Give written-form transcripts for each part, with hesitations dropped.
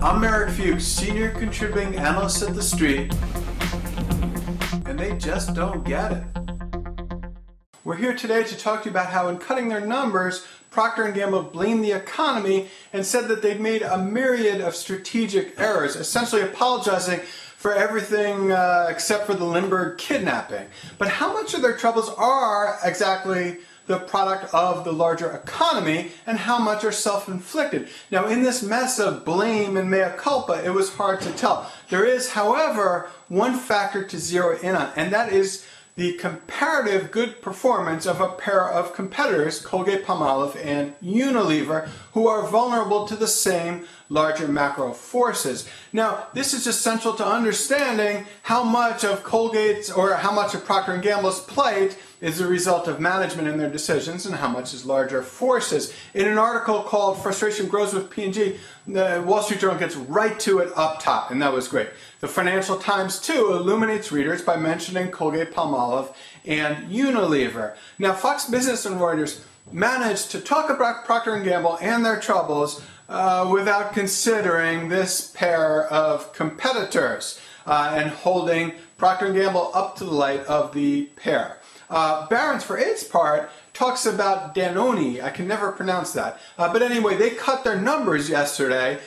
I'm Eric Fuchs, Senior Contributing Analyst at The Street, and they just don't get it. We're here today to talk to you about how in cutting their numbers, Procter & Gamble blamed the economy and said that they'd made a myriad of strategic errors, essentially apologizing for everything except for the Lindbergh kidnapping. But how much of their troubles are exactly the product of the larger economy and how much are self-inflicted? Now, in this mess of blame and mea culpa, it was hard to tell. There is, however, one factor to zero in on, and that is the comparative good performance of a pair of competitors, Colgate-Palmolive and Unilever, who are vulnerable to the same larger macro forces. Now, this is essential to understanding how much of Colgate's or how much of Procter & Gamble's plate is a result of management and their decisions and how much is larger forces. In an article called Frustration Grows with P&G, the Wall Street Journal gets right to it up top, and that was great. The Financial Times, too, illuminates readers by mentioning Colgate-Palmolive and Unilever. Now, Fox Business and Reuters managed to talk about Procter & Gamble and their troubles without considering this pair of competitors and holding Procter & Gamble up to the light of the pair. Barron's, for its part, talks about Danone. I can never pronounce that. But anyway, they cut their numbers yesterday,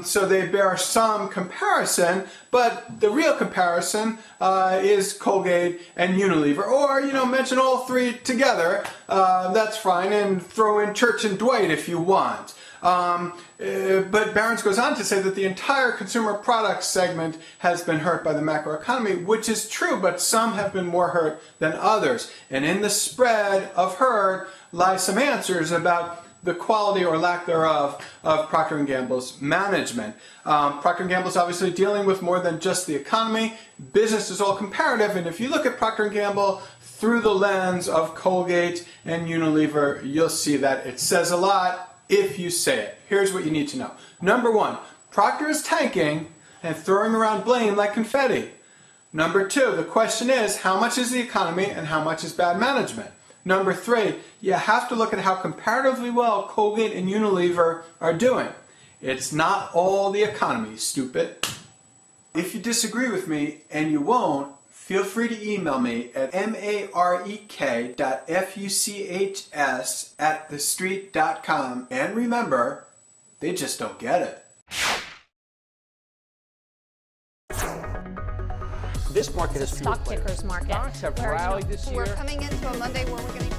so they bear some comparison, but the real comparison is Colgate and Unilever. Or, mention all three together, that's fine, and throw in Church and Dwight if you want. But Barron's goes on to say that the entire consumer products segment has been hurt by the macroeconomy, which is true, but some have been more hurt than others. And in the spread of hurt lie some answers about the quality or lack thereof of Procter & Gamble's management. Procter & Gamble is obviously dealing with more than just the economy. Business is all comparative, and if you look at Procter & Gamble through the lens of Colgate and Unilever, you'll see that it says a lot if you say it. Here's what you need to know. Number one, Procter is tanking and throwing around blame like confetti. Number two, the question is, how much is the economy and how much is bad management? Number three, you have to look at how comparatively well Colgate and Unilever are doing. It's not all the economy, stupid. If you disagree with me, and you won't, feel free to email me at marek.fuchs@thestreet.com. And remember, they just don't get it. This market is stock tickers market. Stocks have rallied this year. We're coming into a Monday where we're going to